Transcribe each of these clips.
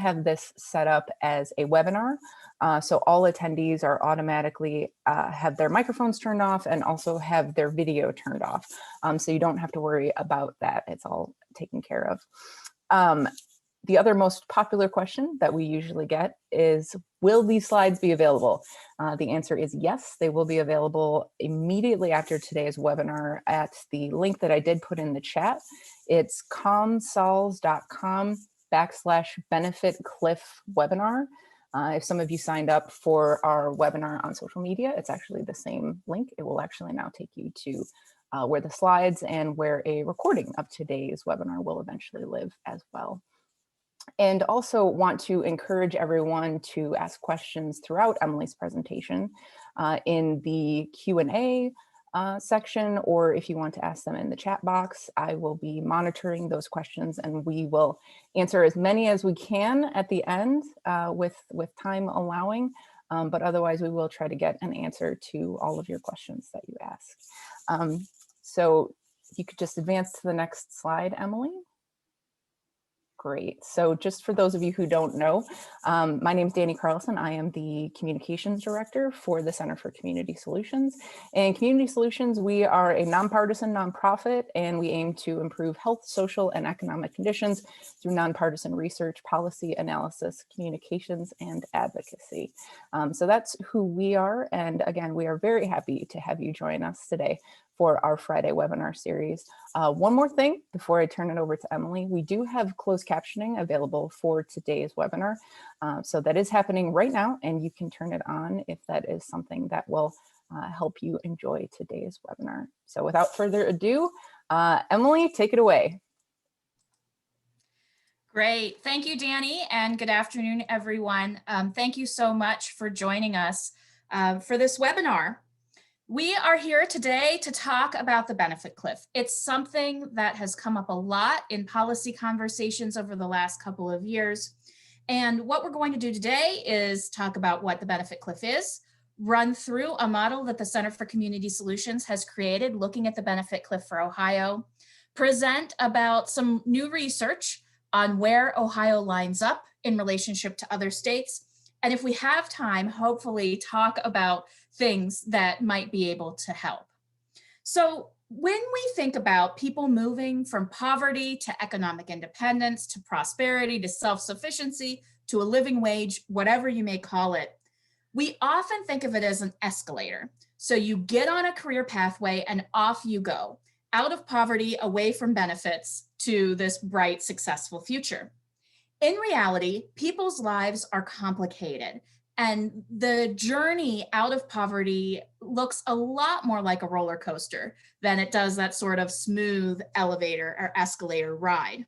have this set up as a webinar. So all attendees are automatically have their microphones turned off and also have their video turned off. So you don't have to worry about that. It's all taken care of. The other most popular question that we usually get is, will these slides be available? The answer is yes, they will be available immediately after today's webinar at the link that I did put in the chat. It's comsols.com/benefitcliff-webinar. If some of you signed up for our webinar on social media, it's actually the same link. It will actually now take you to where the slides and where a recording of today's webinar will eventually live as well. And also want to encourage everyone to ask questions throughout Emily's presentation in the Q&A section, or if you want to ask them in the chat box. I will be monitoring those questions and we will answer as many as we can at the end with time allowing, but otherwise we will try to get an answer to all of your questions that you ask. So you could just advance to the next slide, Emily. Great. So just for those of you who don't know, my name is Dani Carlson. I am the Communications Director for the Center for Community Solutions. And Community Solutions, we are a nonpartisan nonprofit, and we aim to improve health, social, and economic conditions through nonpartisan research, policy analysis, communications, and advocacy. So that's who we are. And again, we are very happy to have you join us today for our Friday webinar series. One more thing before I turn it over to Emily, we do have closed captioning available for today's webinar. So that is happening right now, and you can turn it on if that is something that will help you enjoy today's webinar. So without further ado, Emily, take it away. Great. Thank you, Dani, and good afternoon, everyone. Thank you so much for joining us for this webinar. We are here today to talk about the benefit cliff. It's something that has come up a lot in policy conversations over the last couple of years. And what we're going to do today is talk about what the benefit cliff is, run through a model that the Center for Community Solutions has created looking at the benefit cliff for Ohio, present about some new research on where Ohio lines up in relationship to other states, and if we have time, hopefully talk about things that might be able to help. So when we think about people moving from poverty to economic independence, to prosperity, to self-sufficiency, to a living wage, whatever you may call it, we often think of it as an escalator. So you get on a career pathway and off you go, out of poverty, away from benefits, to this bright, successful future. In reality, people's lives are complicated, and the journey out of poverty looks a lot more like a roller coaster than it does that sort of smooth elevator or escalator ride.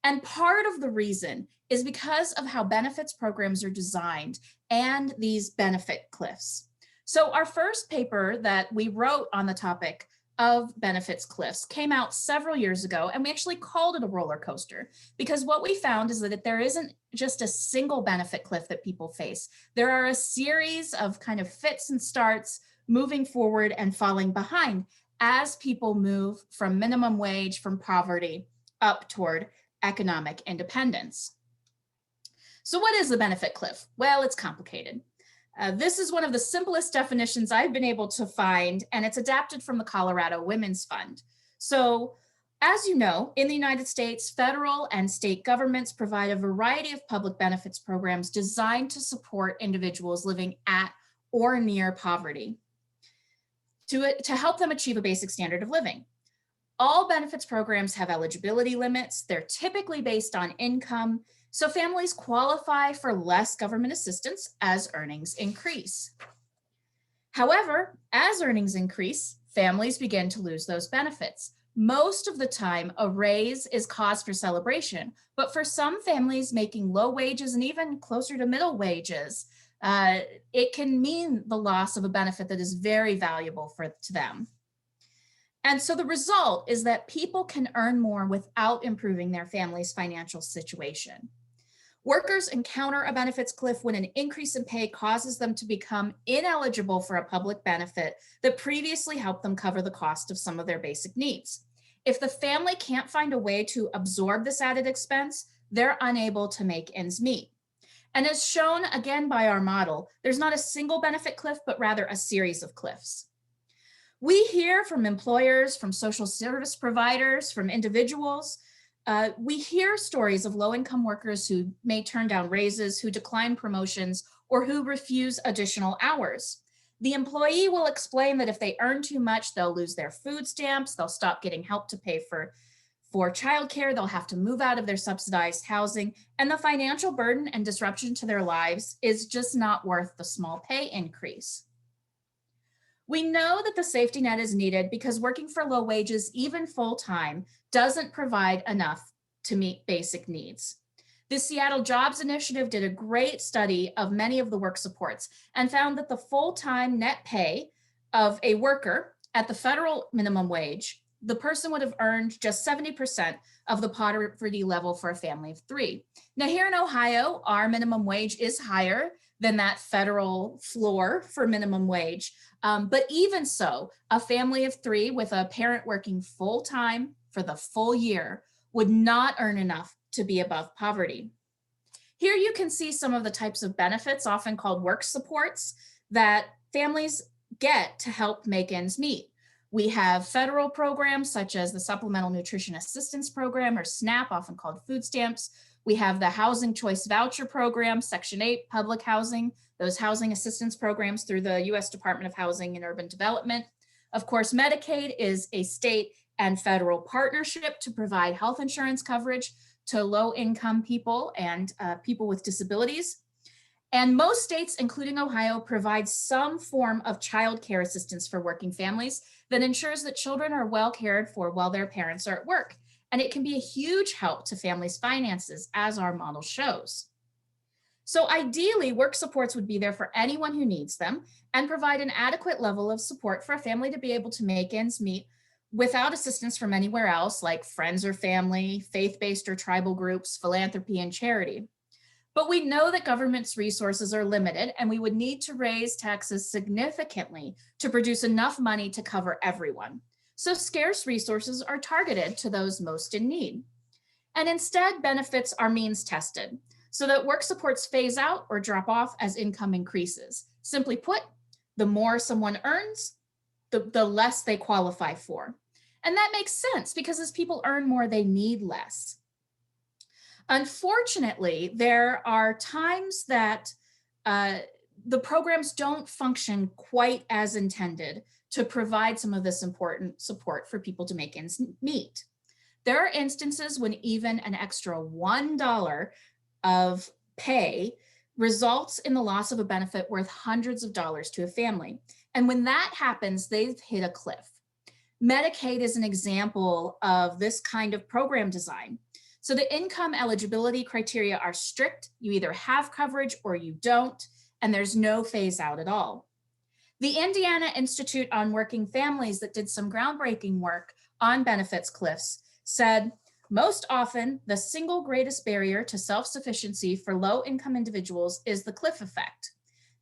And part of the reason is because of how benefits programs are designed and these benefit cliffs. So our first paper that we wrote on the topic of benefits cliffs came out several years ago, and we actually called it a roller coaster because what we found is that there isn't just a single benefit cliff that people face. There are a series of kind of fits and starts, moving forward and falling behind as people move from minimum wage, from poverty, up toward economic independence. So what is the benefit cliff? Well, it's complicated. This is one of the simplest definitions I've been able to find, and it's adapted from the Colorado Women's Fund. So, as you know, in the United States, federal and state governments provide a variety of public benefits programs designed to support individuals living at or near poverty to help them achieve a basic standard of living. All benefits programs have eligibility limits. They're typically based on income, so families qualify for less government assistance as earnings increase. However, as earnings increase, families begin to lose those benefits. Most of the time, a raise is cause for celebration, but for some families making low wages and even closer to middle wages, it can mean the loss of a benefit that is very valuable to them. And so the result is that people can earn more without improving their family's financial situation. Workers encounter a benefits cliff when an increase in pay causes them to become ineligible for a public benefit that previously helped them cover the cost of some of their basic needs. If the family can't find a way to absorb this added expense, they're unable to make ends meet. And as shown again by our model, there's not a single benefit cliff, but rather a series of cliffs. We hear from employers, from social service providers, from individuals. We hear stories of low-income workers who may turn down raises, who decline promotions, or who refuse additional hours. The employee will explain that if they earn too much, they'll lose their food stamps, they'll stop getting help to pay for childcare, they'll have to move out of their subsidized housing, and the financial burden and disruption to their lives is just not worth the small pay increase. We know that the safety net is needed because working for low wages, even full-time, doesn't provide enough to meet basic needs. The Seattle Jobs Initiative did a great study of many of the work supports and found that the full-time net pay of a worker at the federal minimum wage, the person would have earned just 70% of the poverty level for a family of 3. Now here in Ohio, our minimum wage is higher than that federal floor for minimum wage. But even so, a family of 3 with a parent working full-time for the full year would not earn enough to be above poverty. Here you can see some of the types of benefits, often called work supports, that families get to help make ends meet. We have federal programs such as the Supplemental Nutrition Assistance Program, or SNAP, often called food stamps. We have the Housing Choice Voucher Program, Section 8, public housing, those housing assistance programs through the U.S. Department of Housing and Urban Development. Of course, Medicaid is a state and federal partnership to provide health insurance coverage to low-income people and people with disabilities. And most states, including Ohio, provide some form of child care assistance for working families that ensures that children are well cared for while their parents are at work. And it can be a huge help to families' finances, as our model shows. So ideally, work supports would be there for anyone who needs them and provide an adequate level of support for a family to be able to make ends meet without assistance from anywhere else, like friends or family, faith-based or tribal groups, philanthropy, and charity. But we know that government's resources are limited, and we would need to raise taxes significantly to produce enough money to cover everyone. So scarce resources are targeted to those most in need. And instead, benefits are means tested, so that work supports phase out or drop off as income increases. Simply put, the more someone earns, the less they qualify for. And that makes sense because as people earn more, they need less. Unfortunately, there are times that the programs don't function quite as intended to provide some of this important support for people to make ends meet. There are instances when even an extra $1 of pay results in the loss of a benefit worth hundreds of dollars to a family. And when that happens, they've hit a cliff. Medicaid is an example of this kind of program design. So the income eligibility criteria are strict. You either have coverage or you don't, and there's no phase out at all. The Indiana Institute on Working Families that did some groundbreaking work on benefits cliffs said, most often, the single greatest barrier to self-sufficiency for low-income individuals is the cliff effect.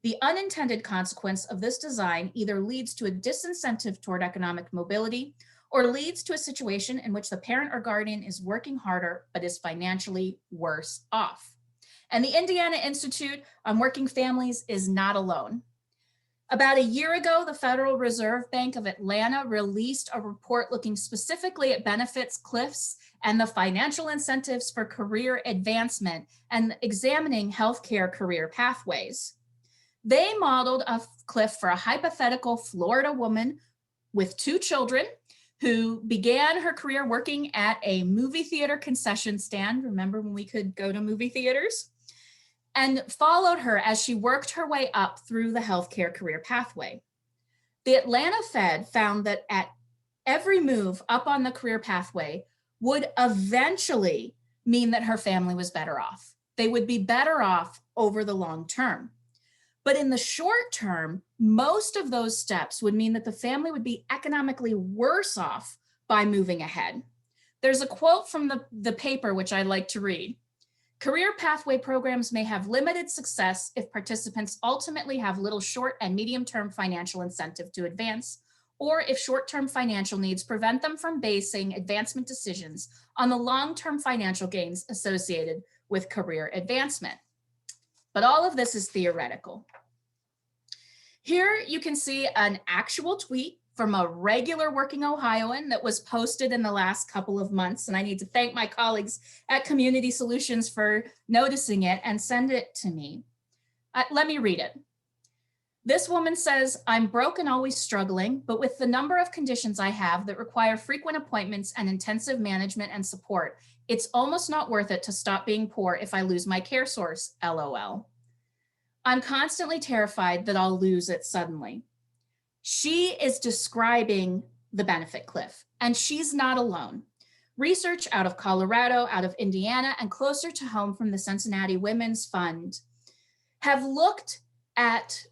The unintended consequence of this design either leads to a disincentive toward economic mobility or leads to a situation in which the parent or guardian is working harder but is financially worse off. And the Indiana Institute on Working Families is not alone. About a year ago, the Federal Reserve Bank of Atlanta released a report looking specifically at benefits cliffs and the financial incentives for career advancement and examining healthcare career pathways. They modeled a cliff for a hypothetical Florida woman with 2 children who began her career working at a movie theater concession stand. Remember when we could go to movie theaters? And followed her as she worked her way up through the healthcare career pathway. The Atlanta Fed found that at every move up on the career pathway would eventually mean that her family was better off. They would be better off over the long term. But in the short term, most of those steps would mean that the family would be economically worse off by moving ahead. There's a quote from the paper, which I like to read. Career pathway programs may have limited success if participants ultimately have little short and medium-term financial incentive to advance, or if short-term financial needs prevent them from basing advancement decisions on the long-term financial gains associated with career advancement. But all of this is theoretical. Here you can see an actual tweet from a regular working Ohioan that was posted in the last couple of months. And I need to thank my colleagues at Community Solutions for noticing it and send it to me. Let me read it. This woman says, I'm broke and always struggling, but with the number of conditions I have that require frequent appointments and intensive management and support, it's almost not worth it to stop being poor if I lose my care source, LOL. I'm constantly terrified that I'll lose it suddenly. She is describing the benefit cliff, and she's not alone. Research out of Colorado, out of Indiana, and closer to home from the Cincinnati Women's Fund have looked at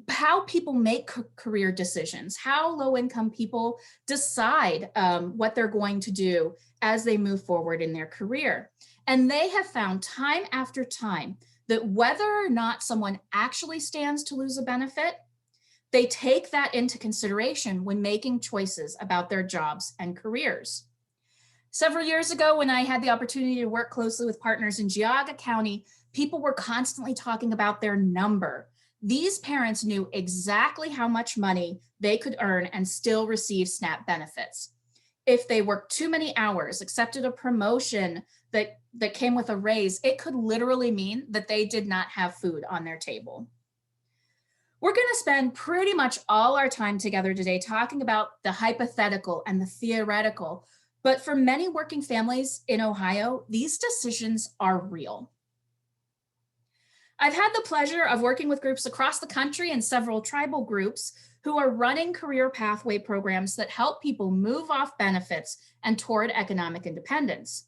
how people make career decisions, how low-income people decide what they're going to do as they move forward in their career. And they have found time after time that whether or not someone actually stands to lose a benefit, they take that into consideration when making choices about their jobs and careers. Several years ago, when I had the opportunity to work closely with partners in Geauga County, people were constantly talking about their number. These parents knew exactly how much money they could earn and still receive SNAP benefits. If they worked too many hours, accepted a promotion that came with a raise, it could literally mean that they did not have food on their table. We're going to spend pretty much all our time together today talking about the hypothetical and the theoretical, but for many working families in Ohio, these decisions are real. I've had the pleasure of working with groups across the country and several tribal groups who are running career pathway programs that help people move off benefits and toward economic independence.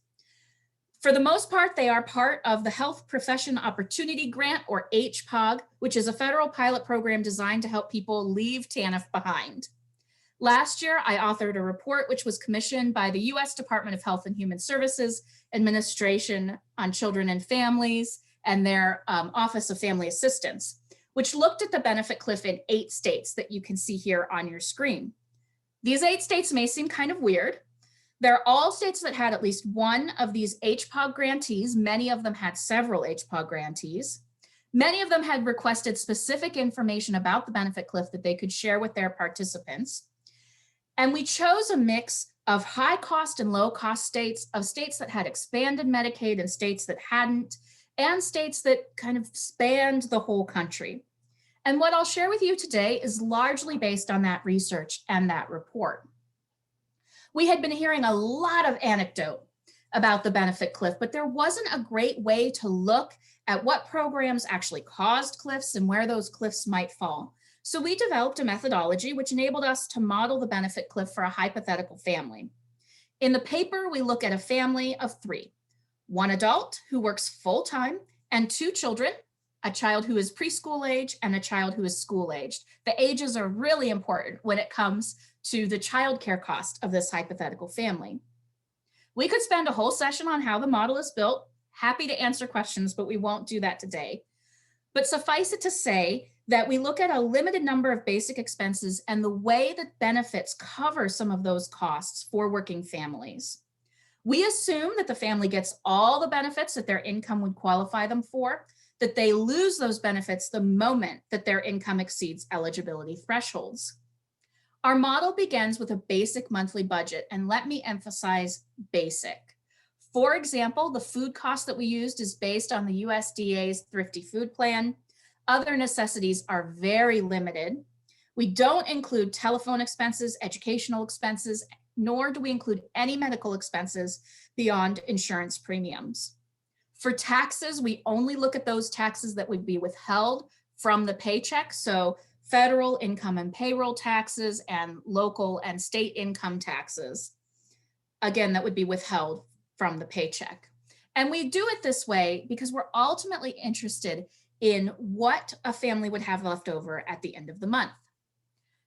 For the most part, they are part of the Health Profession Opportunity Grant, or HPOG, which is a federal pilot program designed to help people leave TANF behind. Last year, I authored a report which was commissioned by the U.S. Department of Health and Human Services Administration on Children and Families and their Office of Family Assistance, which looked at the benefit cliff in 8 states that you can see here on your screen. These 8 states may seem kind of weird. They're all states that had at least one of these HPOG grantees. Many of them had several HPOG grantees. Many of them had requested specific information about the benefit cliff that they could share with their participants. And we chose a mix of high cost and low cost states, of states that had expanded Medicaid and states that hadn't, and states that kind of spanned the whole country. And what I'll share with you today is largely based on that research and that report. We had been hearing a lot of anecdote about the benefit cliff, but there wasn't a great way to look at what programs actually caused cliffs and where those cliffs might fall. So we developed a methodology which enabled us to model the benefit cliff for a hypothetical family. In the paper, we look at a family of 3, 1 adult who works full-time and 2 children, a child who is preschool age and a child who is school aged. The ages are really important when it comes to the childcare cost of this hypothetical family. We could spend a whole session on how the model is built. Happy to answer questions, but we won't do that today. But suffice it to say that we look at a limited number of basic expenses and the way that benefits cover some of those costs for working families. We assume that the family gets all the benefits that their income would qualify them for, that they lose those benefits the moment that their income exceeds eligibility thresholds. Our model begins with a basic monthly budget, and let me emphasize basic. For example, the food cost that we used is based on the USDA's Thrifty Food Plan. Other necessities are very limited. We don't include telephone expenses, educational expenses, nor do we include any medical expenses beyond insurance premiums. For taxes, we only look at those taxes that would be withheld from the paycheck. So federal income and payroll taxes and local and state income taxes, again, that would be withheld from the paycheck. And we do it this way because we're ultimately interested in what a family would have left over at the end of the month.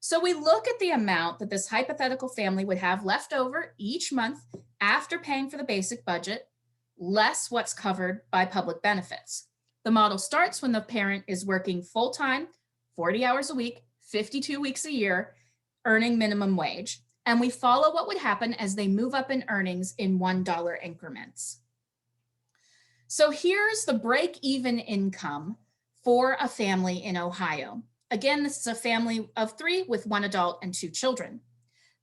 So we look at the amount that this hypothetical family would have left over each month after paying for the basic budget, less what's covered by public benefits. The model starts when the parent is working full-time, 40 hours a week, 52 weeks a year, earning minimum wage, and we follow what would happen as they move up in earnings in $1 increments. So here's the break-even income for a family in Ohio. Again, this is a family of 3 with 1 adult and 2 children.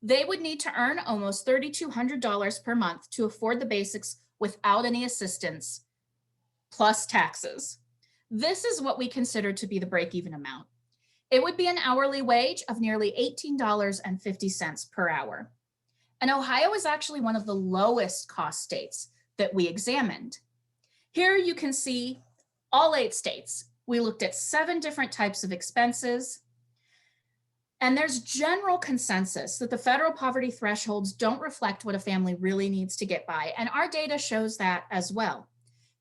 They would need to earn almost $3,200 per month to afford the basics without any assistance, plus taxes. This is what we consider to be the break-even amount. It would be an hourly wage of nearly $18.50 per hour. And Ohio is actually one of the lowest cost states that we examined. Here you can see all 8 states. We looked at 7 different types of expenses. And there's general consensus that the federal poverty thresholds don't reflect what a family really needs to get by. And our data shows that as well.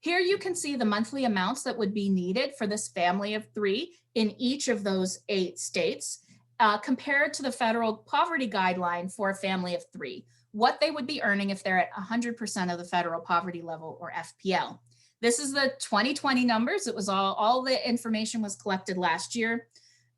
Here you can see the monthly amounts that would be needed for this family of 3 in each of those 8 states, compared to the federal poverty guideline for a family of 3, what they would be earning if they're at 100% of the federal poverty level, or FPL. This is the 2020 numbers. It was all the information was collected last year.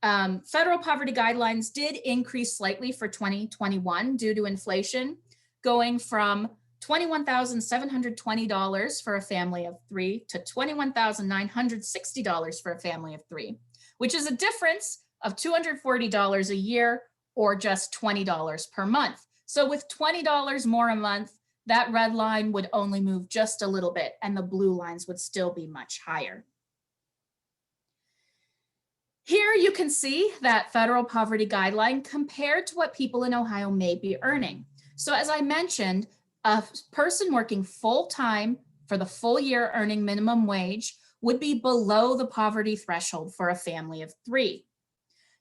Federal poverty guidelines did increase slightly for 2021 due to inflation, going from $21,720 for a family of 3 to $21,960 for a family of 3, which is a difference of $240 a year, or just $20 per month. So with $20 more a month, that red line would only move just a little bit, and the blue lines would still be much higher. Here you can see that federal poverty guideline compared to what people in Ohio may be earning. So as I mentioned, a person working full-time for the full year earning minimum wage would be below the poverty threshold for a family of 3.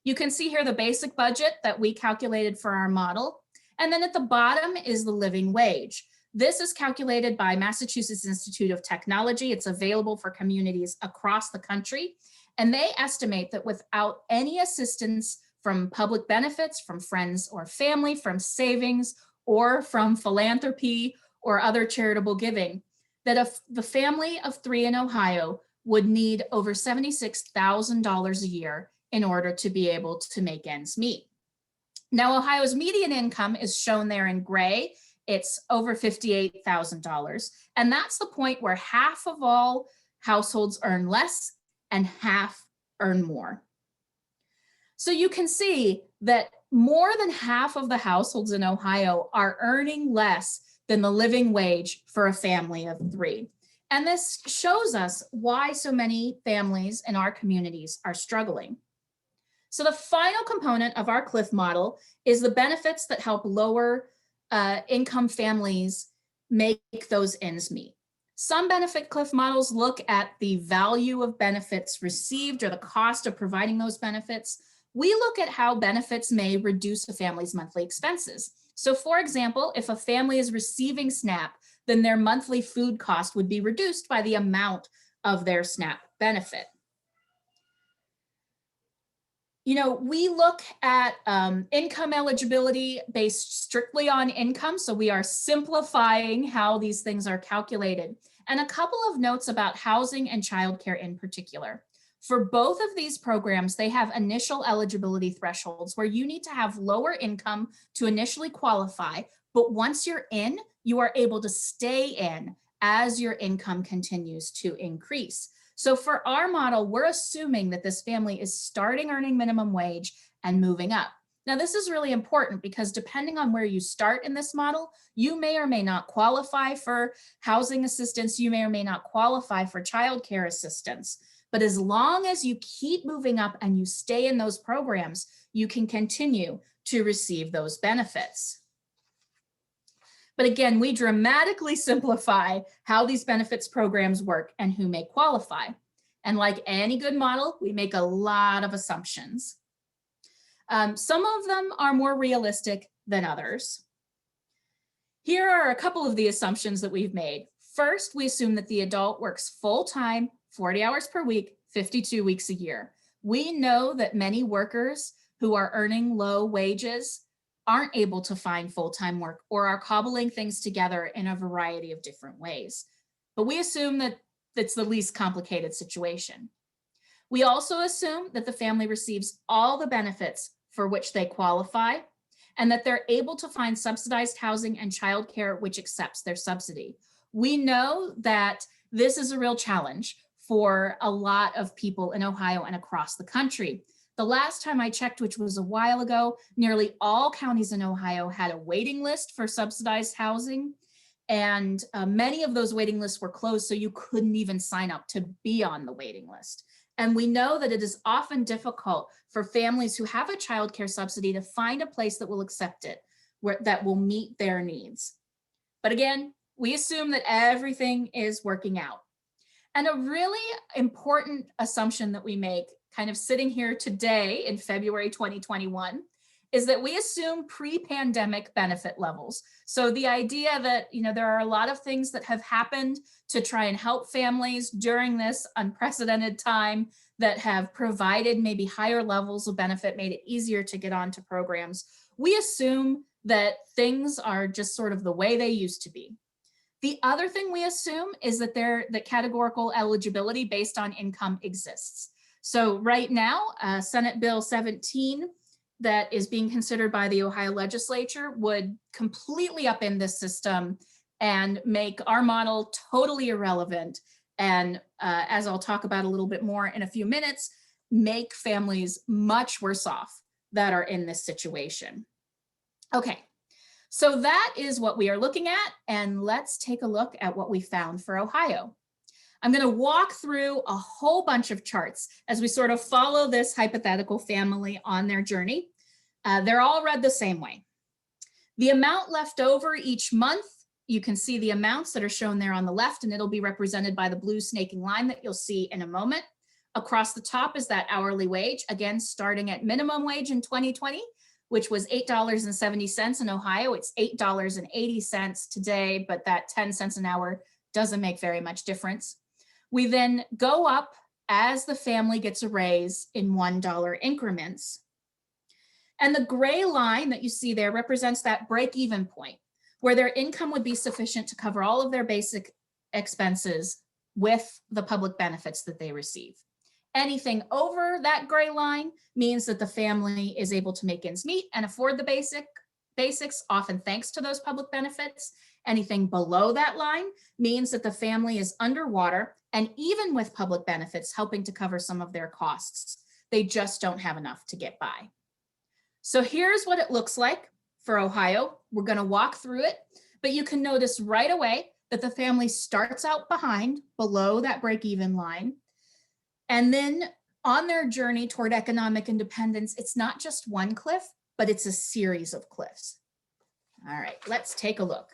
You can see here the basic budget that we calculated for our model. And then at the bottom is the living wage. This is calculated by Massachusetts Institute of Technology. It's available for communities across the country. And they estimate that without any assistance from public benefits, from friends or family, from savings, or from philanthropy or other charitable giving, that the family of 3 in Ohio would need over $76,000 a year in order to be able to make ends meet. Now, Ohio's median income is shown there in gray. It's over $58,000. And that's the point where half of all households earn less and half earn more. So you can see that more than half of the households in Ohio are earning less than the living wage for a family of 3. And this shows us why so many families in our communities are struggling. So the final component of our CLIF model is the benefits that help lower income families make those ends meet. Some benefit CLIF models look at the value of benefits received or the cost of providing those benefits. We look at how benefits may reduce a family's monthly expenses. So for example, if a family is receiving SNAP, then their monthly food cost would be reduced by the amount of their SNAP benefit. You know, we look at income eligibility based strictly on income. So we are simplifying how these things are calculated. And a couple of notes about housing and childcare in particular. For both of these programs, they have initial eligibility thresholds where you need to have lower income to initially qualify. But once you're in, you are able to stay in as your income continues to increase. So for our model, we're assuming that this family is starting earning minimum wage and moving up. Now, this is really important because depending on where you start in this model, you may or may not qualify for housing assistance. You may or may not qualify for childcare assistance. But as long as you keep moving up and you stay in those programs, you can continue to receive those benefits. But again, we dramatically simplify how these benefits programs work and who may qualify. And like any good model, we make a lot of assumptions. Some of them are more realistic than others. Here are a couple of the assumptions that we've made. First, we assume that the adult works full-time, 40 hours per week, 52 weeks a year. We know that many workers who are earning low wages aren't able to find full-time work or are cobbling things together in a variety of different ways. But we assume that it's the least complicated situation. We also assume that the family receives all the benefits for which they qualify, and that they're able to find subsidized housing and childcare which accepts their subsidy. We know that this is a real challenge for a lot of people in Ohio and across the country. The last time I checked, which was a while ago, nearly all counties in Ohio had a waiting list for subsidized housing, and many of those waiting lists were closed, so you couldn't even sign up to be on the waiting list. And we know that it is often difficult for families who have a child care subsidy to find a place that will accept it, that will meet their needs. But again, we assume that everything is working out. And a really important assumption that we make, kind of sitting here today in February 2021, is that we assume pre-pandemic benefit levels. So the idea that, there are a lot of things that have happened to try and help families during this unprecedented time that have provided maybe higher levels of benefit, made it easier to get onto programs. We assume that things are just sort of the way they used to be. The other thing we assume is that the categorical eligibility based on income exists. So right now, Senate Bill 17 that is being considered by the Ohio legislature would completely upend this system and make our model totally irrelevant. And as I'll talk about a little bit more in a few minutes, make families much worse off that are in this situation. Okay, so that is what we are looking at, and let's take a look at what we found for Ohio. I'm going to walk through a whole bunch of charts as we sort of follow this hypothetical family on their journey. They're all read the same way. The amount left over each month, you can see the amounts that are shown there on the left, and it'll be represented by the blue snaking line that you'll see in a moment. Across the top is that hourly wage, again, starting at minimum wage in 2020, which was $8.70 in Ohio. It's $8.80 today, but that 10 cents an hour doesn't make very much difference. We then go up as the family gets a raise in $1 increments. And the gray line that you see there represents that break-even point where their income would be sufficient to cover all of their basic expenses with the public benefits that they receive. Anything over that gray line means that the family is able to make ends meet and afford the basics, often thanks to those public benefits. Anything below that line means that the family is underwater, and even with public benefits helping to cover some of their costs, they just don't have enough to get by. So here's what it looks like for Ohio. We're going to walk through it, but you can notice right away that the family starts out below that break-even line. And then on their journey toward economic independence, it's not just one cliff, but it's a series of cliffs. All right, let's take a look.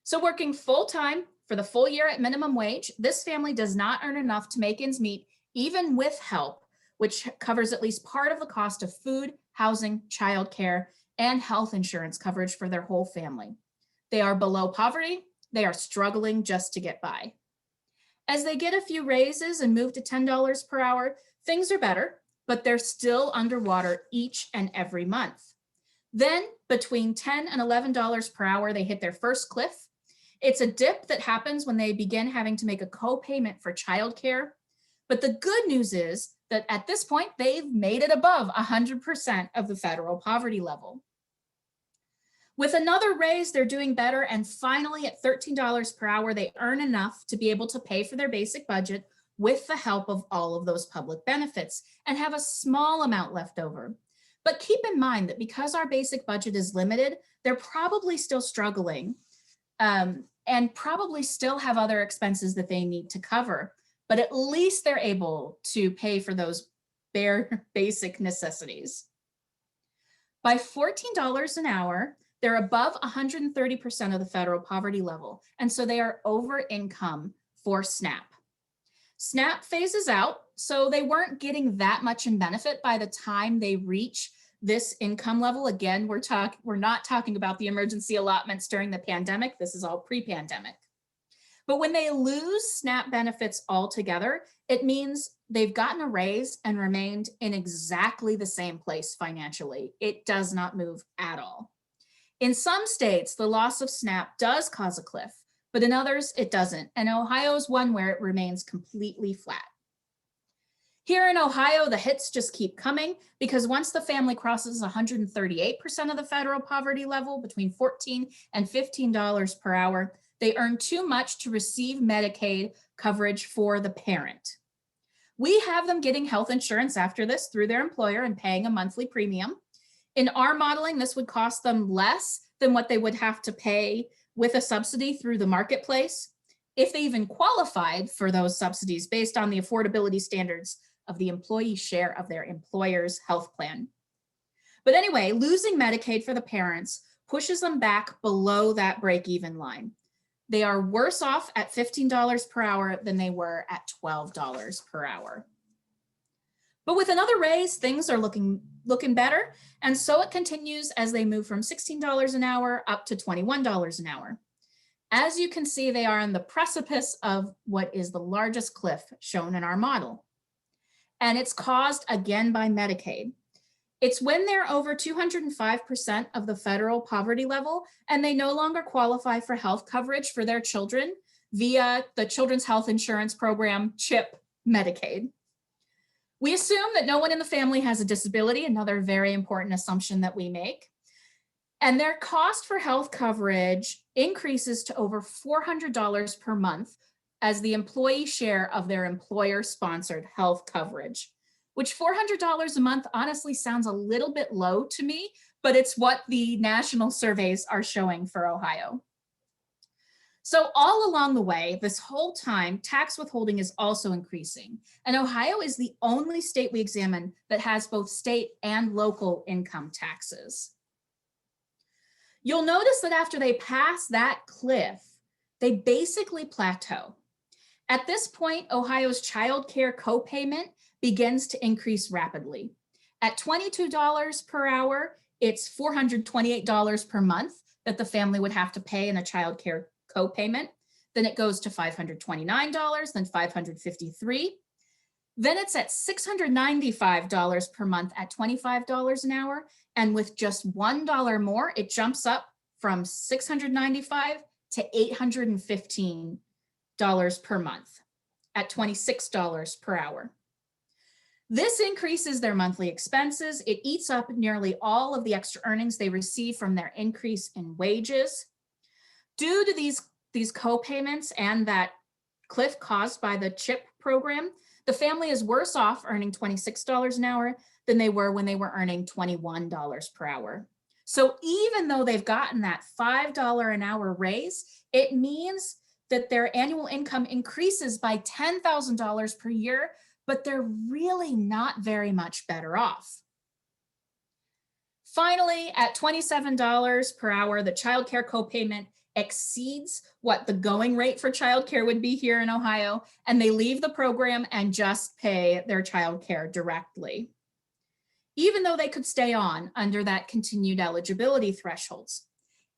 So working full-time for the full year at minimum wage, this family does not earn enough to make ends meet, even with help, which covers at least part of the cost of food, housing, childcare, and health insurance coverage for their whole family. They are below poverty. They are struggling just to get by. As they get a few raises and move to $10 per hour, things are better, but they're still underwater each and every month. Then between $10 and $11 per hour, they hit their first cliff. It's a dip that happens when they begin having to make a co-payment for childcare. But the good news is that at this point, they've made it above 100% of the federal poverty level. With another raise, they're doing better, and finally at $13 per hour, they earn enough to be able to pay for their basic budget with the help of all of those public benefits and have a small amount left over. But keep in mind that because our basic budget is limited, they're probably still struggling and probably still have other expenses that they need to cover, but at least they're able to pay for those bare basic necessities. By $14 an hour, they're above 130% of the federal poverty level, and so they are over income for SNAP. SNAP phases out, so they weren't getting that much in benefit by the time they reach this income level. Again, we're not talking about the emergency allotments during the pandemic. This is all pre-pandemic. But when they lose SNAP benefits altogether, it means they've gotten a raise and remained in exactly the same place financially. It does not move at all. In some states, the loss of SNAP does cause a cliff, but in others, it doesn't. And Ohio is one where it remains completely flat. Here in Ohio, the hits just keep coming because once the family crosses 138% of the federal poverty level, between $14 and $15 per hour, they earn too much to receive Medicaid coverage for the parent. We have them getting health insurance after this through their employer and paying a monthly premium. In our modeling, this would cost them less than what they would have to pay with a subsidy through the marketplace, if they even qualified for those subsidies based on the affordability standards of the employee share of their employer's health plan. But anyway, losing Medicaid for the parents pushes them back below that break-even line. They are worse off at $15 per hour than they were at $12 per hour. But with another raise, things are looking better, and so it continues as they move from $16 an hour up to $21 an hour. As you can see, they are on the precipice of what is the largest cliff shown in our model. And it's caused again by Medicaid. It's when they're over 205% of the federal poverty level and they no longer qualify for health coverage for their children via the Children's Health Insurance Program, CHIP Medicaid. We assume that no one in the family has a disability, another very important assumption that we make. And their cost for health coverage increases to over $400 per month as the employee share of their employer-sponsored health coverage, which $400 a month honestly sounds a little bit low to me, but it's what the national surveys are showing for Ohio. So all along the way, this whole time, tax withholding is also increasing. And Ohio is the only state we examine that has both state and local income taxes. You'll notice that after they pass that cliff, they basically plateau. At this point, Ohio's child care copayment begins to increase rapidly. At $22 per hour, it's $428 per month that the family would have to pay in a child care copayment. Then it goes to $529, then $553. Then it's at $695 per month at $25 an hour. And with just $1 more, it jumps up from $695 to $815 per month at $26 per hour. This increases their monthly expenses. It eats up nearly all of the extra earnings they receive from their increase in wages. Due to these co-payments and that cliff caused by the CHIP program, the family is worse off earning $26 an hour than they were when they were earning $21 per hour. So even though they've gotten that $5 an hour raise, it means that their annual income increases by $10,000 per year, but they're really not very much better off. Finally, at $27 per hour, the child care copayment exceeds what the going rate for childcare would be here in Ohio, and they leave the program and just pay their childcare directly, even though they could stay on under that continued eligibility thresholds.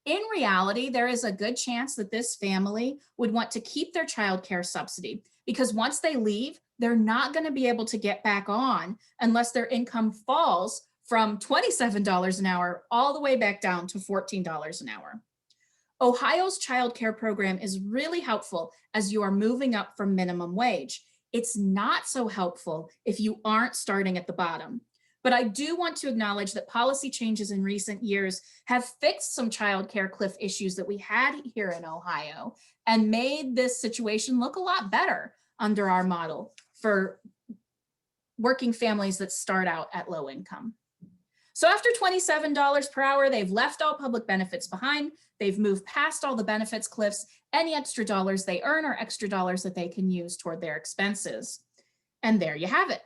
In reality, there is a good chance that this family would want to keep their childcare subsidy because once they leave, they're not going to be able to get back on unless their income falls from $27 an hour all the way back down to $14 an hour. Ohio's child care program is really helpful as you are moving up from minimum wage. It's not so helpful if you aren't starting at the bottom. But I do want to acknowledge that policy changes in recent years have fixed some child care cliff issues that we had here in Ohio and made this situation look a lot better under our model for working families that start out at low income. So after $27 per hour, they've left all public benefits behind. They've moved past all the benefits cliffs. Any extra dollars they earn are extra dollars that they can use toward their expenses. And there you have it.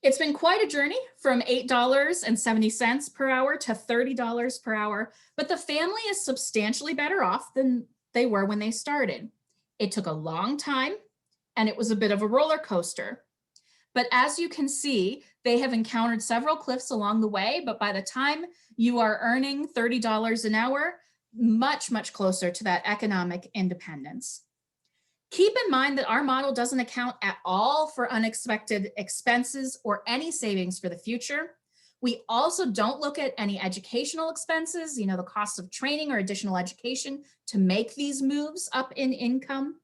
It's been quite a journey from $8.70 per hour to $30 per hour, but the family is substantially better off than they were when they started. It took a long time, and it was a bit of a roller coaster. But as you can see, they have encountered several cliffs along the way, but by the time you are earning $30 an hour, much, much closer to that economic independence. Keep in mind that our model doesn't account at all for unexpected expenses or any savings for the future. We also don't look at any educational expenses, the cost of training or additional education to make these moves up in income.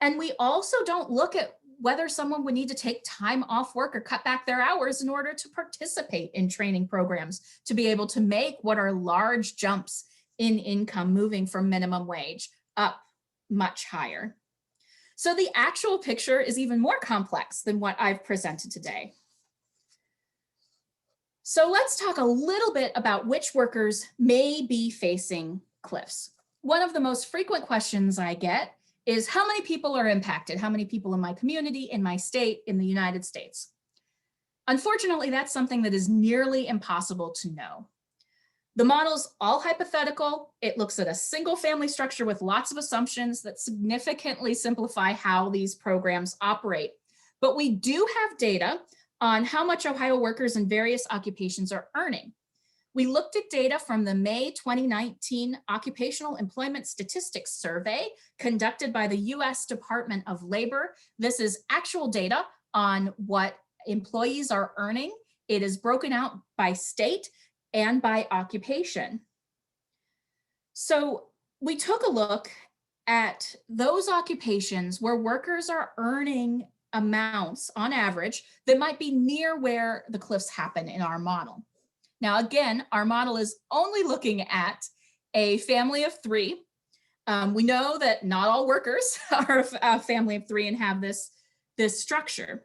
And we also don't look at whether someone would need to take time off work or cut back their hours in order to participate in training programs to be able to make what are large jumps in income, moving from minimum wage up much higher. So the actual picture is even more complex than what I've presented today. So let's talk a little bit about which workers may be facing cliffs. One of the most frequent questions I get is how many people are impacted? How many people in my community, in my state, in the United States? Unfortunately, that's something that is nearly impossible to know. The model's all hypothetical. It looks at a single family structure with lots of assumptions that significantly simplify how these programs operate. But we do have data on how much Ohio workers in various occupations are earning. We looked at data from the May 2019 Occupational Employment Statistics Survey conducted by the US Department of Labor. This is actual data on what employees are earning. It is broken out by state and by occupation. So we took a look at those occupations where workers are earning amounts on average that might be near where the cliffs happen in our model. Now, again, our model is only looking at a family of three. We know that not all workers are a family of three and have this structure.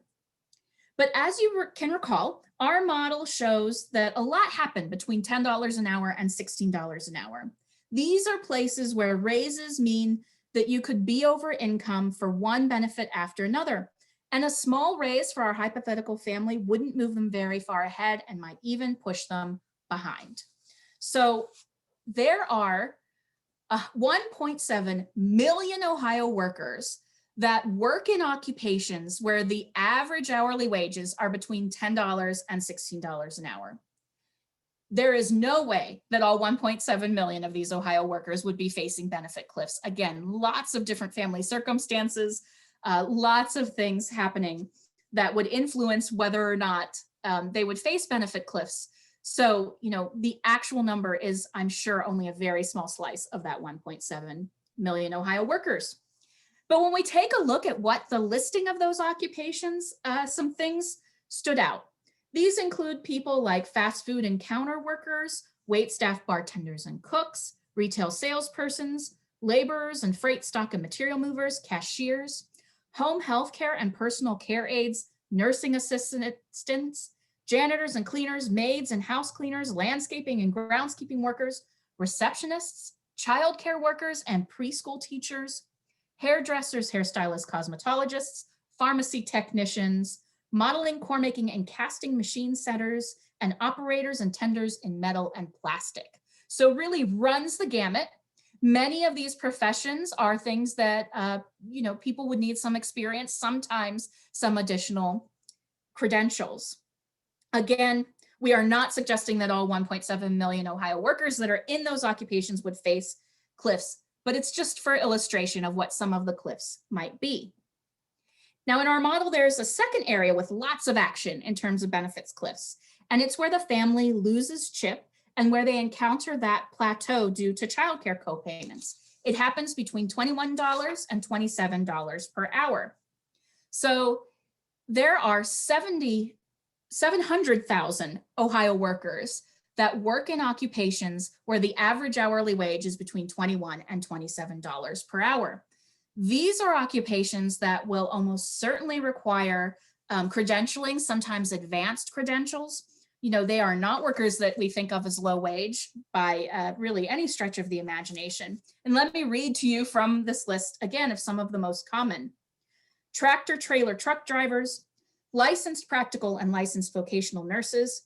But as you can recall, our model shows that a lot happened between $10 an hour and $16 an hour. These are places where raises mean that you could be over income for one benefit after another. And a small raise for our hypothetical family wouldn't move them very far ahead and might even push them behind. So there are 1.7 million Ohio workers that work in occupations where the average hourly wages are between $10 and $16 an hour. There is no way that all 1.7 million of these Ohio workers would be facing benefit cliffs. Again, lots of different family circumstances, lots of things happening that would influence whether or not they would face benefit cliffs. So, the actual number is, I'm sure, only a very small slice of that 1.7 million Ohio workers. But when we take a look at what the listing of those occupations, some things stood out. These include people like fast food and counter workers, waitstaff, bartenders and cooks, retail salespersons, laborers and freight stock and material movers, cashiers, home health care and personal care aides, nursing assistants, janitors and cleaners, maids and house cleaners, landscaping and groundskeeping workers, receptionists, childcare workers and preschool teachers, hairdressers, hairstylists, cosmetologists, pharmacy technicians, modeling, core making, and casting machine setters, and operators and tenders in metal and plastic. So really runs the gamut. Many of these professions are things that people would need some experience, sometimes some additional credentials. Again, we are not suggesting that all 1.7 million Ohio workers that are in those occupations would face cliffs, but it's just for illustration of what some of the cliffs might be. Now, in our model, there's a second area with lots of action in terms of benefits cliffs, and it's where the family loses CHIP and where they encounter that plateau due to childcare co-payments. It happens between $21 and $27 per hour. So there are 700,000 Ohio workers that work in occupations where the average hourly wage is between $21 and $27 per hour. These are occupations that will almost certainly require credentialing, sometimes advanced credentials. They are not workers that we think of as low wage by really any stretch of the imagination. And let me read to you from this list again of some of the most common. Tractor trailer truck drivers, licensed practical and licensed vocational nurses,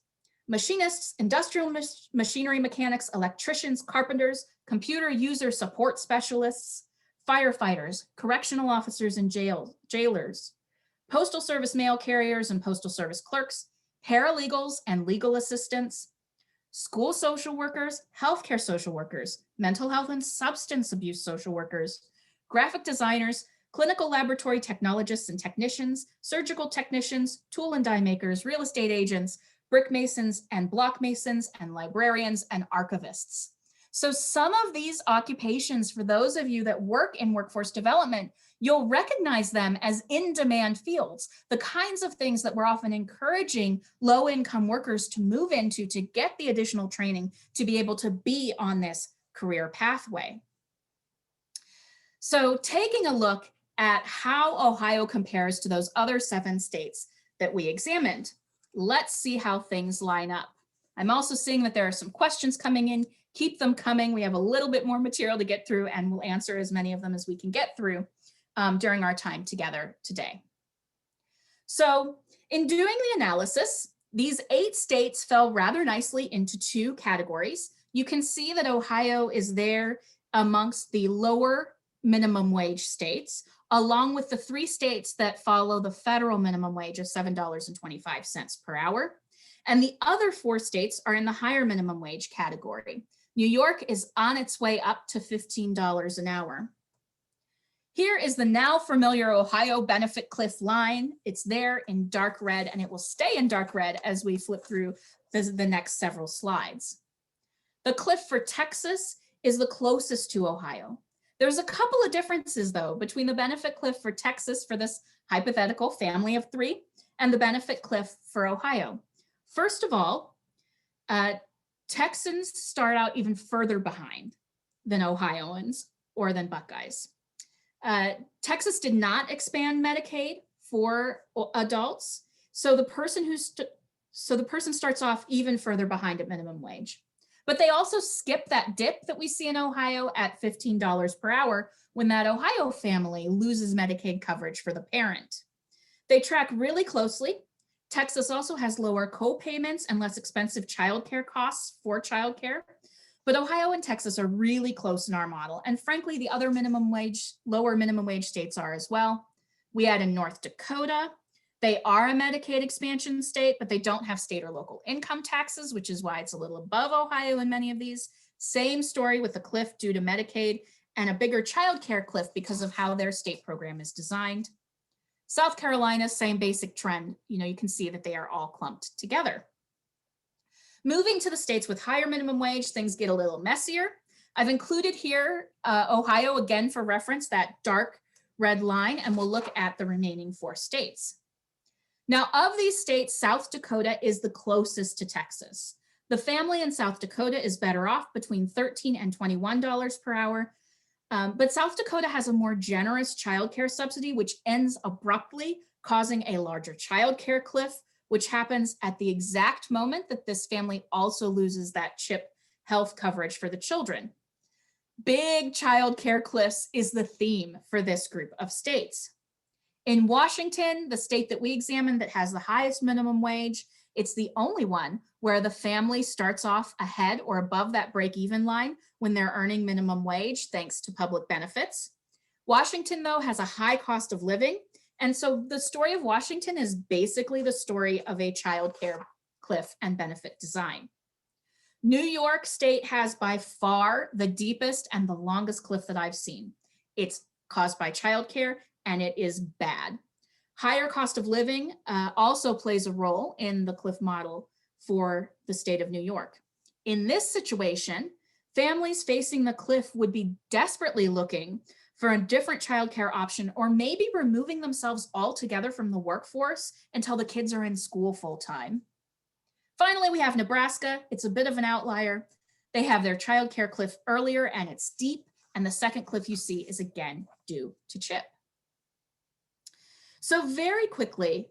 machinists, industrial machinery mechanics, electricians, carpenters, computer user support specialists, firefighters, correctional officers and jailers, postal service mail carriers and postal service clerks, paralegals and legal assistants, school social workers, healthcare social workers, mental health and substance abuse social workers, graphic designers, clinical laboratory technologists and technicians, surgical technicians, tool and die makers, real estate agents, brick masons and block masons, and librarians and archivists. So some of these occupations, for those of you that work in workforce development, you'll recognize them as in-demand fields, the kinds of things that we're often encouraging low-income workers to move into to get the additional training to be able to be on this career pathway. So taking a look at how Ohio compares to those other 7 states that we examined, let's see how things line up. I'm also seeing that there are some questions coming in. Keep them coming. We have a little bit more material to get through, and we'll answer as many of them as we can get through during our time together today. So in doing the analysis, these 8 states fell rather nicely into 2 categories. You can see that Ohio is there amongst the lower minimum wage states, along with the 3 states that follow the federal minimum wage of $7.25 per hour. And the other 4 states are in the higher minimum wage category. New York is on its way up to $15 an hour. Here is the now familiar Ohio benefit cliff line. It's there in dark red, and it will stay in dark red as we flip through the next several slides. The cliff for Texas is the closest to Ohio. There's a couple of differences, though, between the benefit cliff for Texas for this hypothetical family of 3 and the benefit cliff for Ohio. First of all, Texans start out even further behind than Ohioans or than Buckeyes. Texas did not expand Medicaid for adults, so the person starts off even further behind at minimum wage. But they also skip that dip that we see in Ohio at $15 per hour when that Ohio family loses Medicaid coverage for the parent. They track really closely. Texas also has lower co-payments and less expensive childcare costs for childcare. But Ohio and Texas are really close in our model. And frankly, the other lower minimum wage states are as well. We add in North Dakota. They are a Medicaid expansion state, but they don't have state or local income taxes, which is why it's a little above Ohio in many of these. Same story with the cliff due to Medicaid and a bigger childcare cliff because of how their state program is designed. South Carolina, same basic trend. You can see that they are all clumped together. Moving to the states with higher minimum wage, things get a little messier. I've included here Ohio again for reference, that dark red line, and we'll look at the remaining 4 states. Now, of these states, South Dakota is the closest to Texas. The family in South Dakota is better off between $13 and $21 per hour, but South Dakota has a more generous childcare subsidy, which ends abruptly, causing a larger childcare cliff, which happens at the exact moment that this family also loses that CHIP health coverage for the children. Big childcare cliffs is the theme for this group of states. In Washington, the state that we examined that has the highest minimum wage, it's the only one where the family starts off ahead or above that break-even line when they're earning minimum wage, thanks to public benefits. Washington, though, has a high cost of living. And so the story of Washington is basically the story of a childcare cliff and benefit design. New York State has by far the deepest and the longest cliff that I've seen. It's caused by childcare, and it is bad. Higher cost of living also plays a role in the cliff model for the state of New York. In this situation, families facing the cliff would be desperately looking for a different childcare option, or maybe removing themselves altogether from the workforce until the kids are in school full time. Finally, we have Nebraska. It's a bit of an outlier. They have their childcare cliff earlier, and it's deep, and the second cliff you see is again due to CHIP. So very quickly,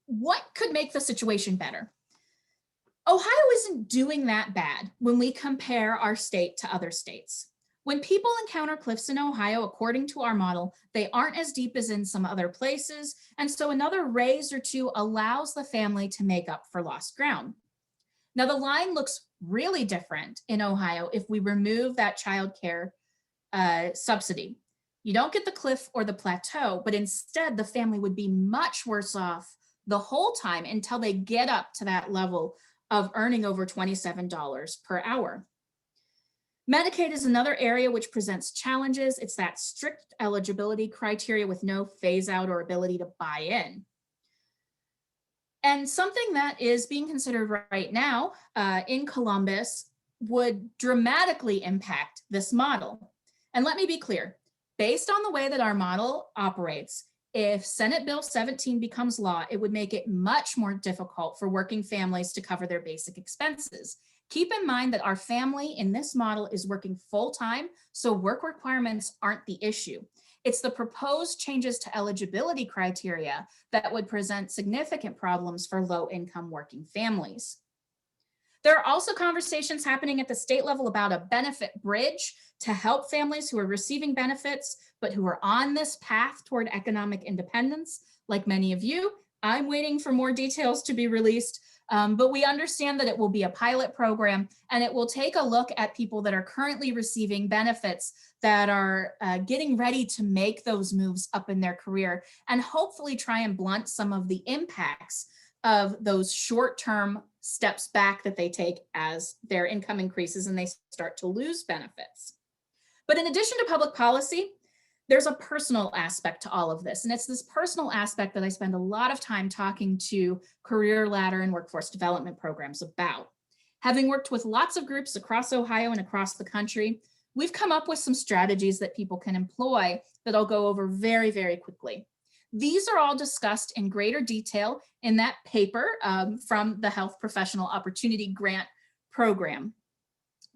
what could make the situation better? Ohio isn't doing that bad when we compare our state to other states. When people encounter cliffs in Ohio, according to our model, they aren't as deep as in some other places, and so another raise or 2 allows the family to make up for lost ground. Now, the line looks really different in Ohio if we remove that childcare subsidy. You don't get the cliff or the plateau, but instead the family would be much worse off the whole time until they get up to that level of earning over $27 per hour. Medicaid is another area which presents challenges. It's that strict eligibility criteria with no phase out or ability to buy in. And something that is being considered right now in Columbus would dramatically impact this model. And let me be clear, Based on the way that our model operates, if Senate Bill 17 becomes law, it would make it much more difficult for working families to cover their basic expenses. Keep in mind that our family in this model is working full-time, so work requirements aren't the issue. It's the proposed changes to eligibility criteria that would present significant problems for low-income working families. There are also conversations happening at the state level about a benefit bridge to help families who are receiving benefits, but who are on this path toward economic independence. Like many of you, I'm waiting for more details to be released, but we understand that it will be a pilot program, and it will take a look at people that are currently receiving benefits that are getting ready to make those moves up in their career, and hopefully try and blunt some of the impacts of those short-term steps back that they take as their income increases and they start to lose benefits. But in addition to public policy, there's a personal aspect to all of this. And it's this personal aspect that I spend a lot of time talking to career ladder and workforce development programs about. Having worked with lots of groups across Ohio and across the country, we've come up with some strategies that people can employ that I'll go over very, very quickly. These are all discussed in greater detail in that paper from the Health Professional Opportunity Grant Program.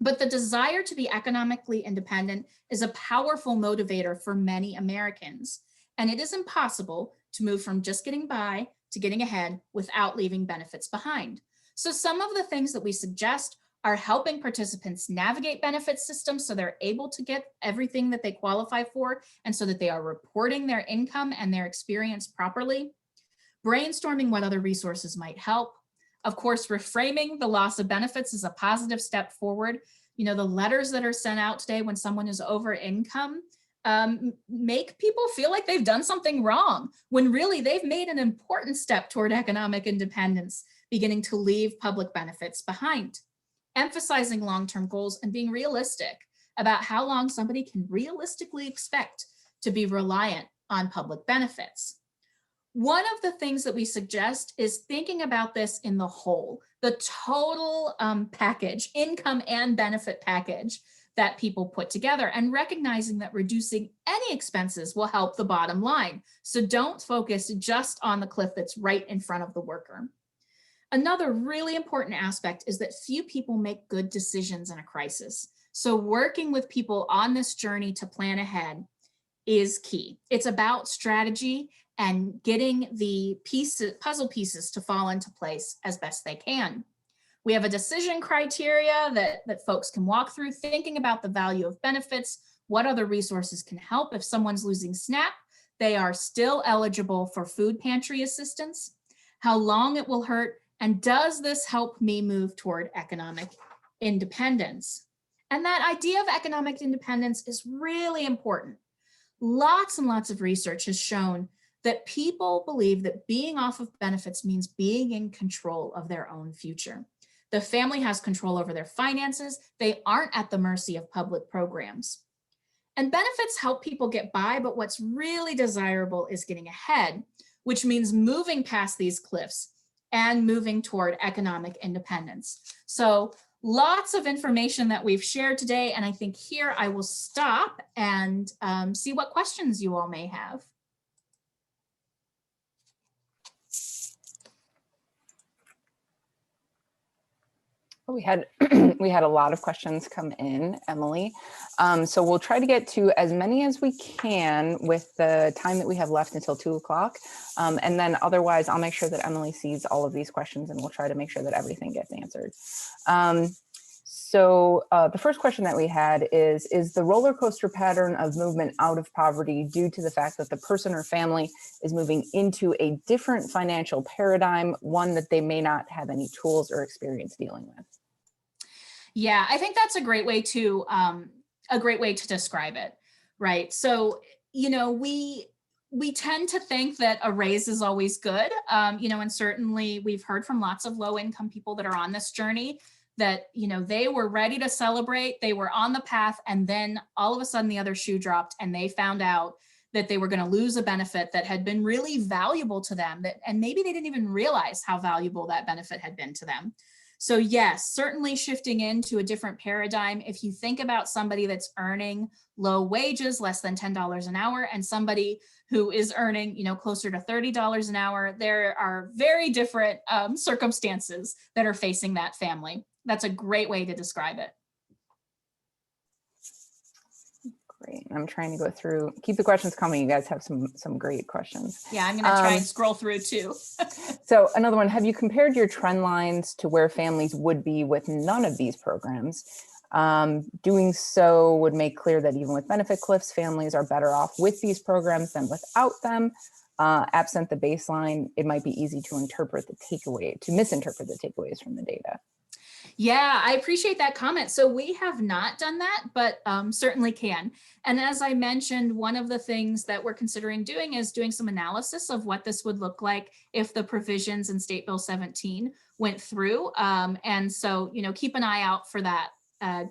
But the desire to be economically independent is a powerful motivator for many Americans, and it is impossible to move from just getting by to getting ahead without leaving benefits behind. So some of the things that we suggest are helping participants navigate benefit systems so they're able to get everything that they qualify for, and so that they are reporting their income and their experience properly. Brainstorming what other resources might help. Of course, reframing the loss of benefits is a positive step forward. You know, the letters that are sent out today when someone is over income make people feel like they've done something wrong, when really they've made an important step toward economic independence, beginning to leave public benefits behind. Emphasizing long-term goals and being realistic about how long somebody can realistically expect to be reliant on public benefits. One of the things that we suggest is thinking about this in the whole, the total package, income and benefit package that people put together, and recognizing that reducing any expenses will help the bottom line. So don't focus just on the cliff that's right in front of the worker. Another really important aspect is that few people make good decisions in a crisis. So working with people on this journey to plan ahead is key. It's about strategy and getting the puzzle pieces to fall into place as best they can. We have a decision criteria that folks can walk through, thinking about the value of benefits, what other resources can help. If someone's losing SNAP, they are still eligible for food pantry assistance, how long it will hurt, and does this help me move toward economic independence? And that idea of economic independence is really important. Lots and lots of research has shown that people believe that being off of benefits means being in control of their own future. The family has control over their finances. They aren't at the mercy of public programs. And benefits help people get by, but what's really desirable is getting ahead, which means moving past these cliffs and moving toward economic independence. So lots of information that we've shared today, and I think here I will stop and see what questions you all may have. We had we had a lot of questions come in, Emily. So we'll try to get to as many as we can with the time that we have left until 2 o'clock. And then otherwise, I'll make sure that Emily sees all of these questions, and we'll try to make sure that everything gets answered. So the first question that we had is the roller coaster pattern of movement out of poverty due to the fact that the person or family is moving into a different financial paradigm, one that they may not have any tools or experience dealing with? Yeah, I think that's a great way to describe it, right? So, you know, we tend to think that a raise is always good, you know, and certainly we've heard from lots of low-income people that are on this journey that, you know, they were ready to celebrate, they were on the path, and then all of a sudden the other shoe dropped and they found out that they were going to lose a benefit that had been really valuable to them, and maybe they didn't even realize how valuable that benefit had been to them. So yes, certainly shifting into a different paradigm. If you think about somebody that's earning low wages, less than $10 an hour, and somebody who is earning, closer to $30 an hour, there are very different circumstances that are facing that family. That's a great way to describe it. Great. I'm trying to go through, keep the questions coming. You guys have some great questions. Yeah, I'm going to try and scroll through too. So another one, have you compared your trend lines to where families would be with none of these programs? Doing so would make clear that even with benefit cliffs, families are better off with these programs than without them. Absent the baseline, it might be easy to misinterpret the takeaways from the data. Yeah, I appreciate that comment. So we have not done that, but certainly can. And as I mentioned, one of the things that we're considering doing is doing some analysis of what this would look like if the provisions in State Bill 17 went through. And so, keep an eye out for that.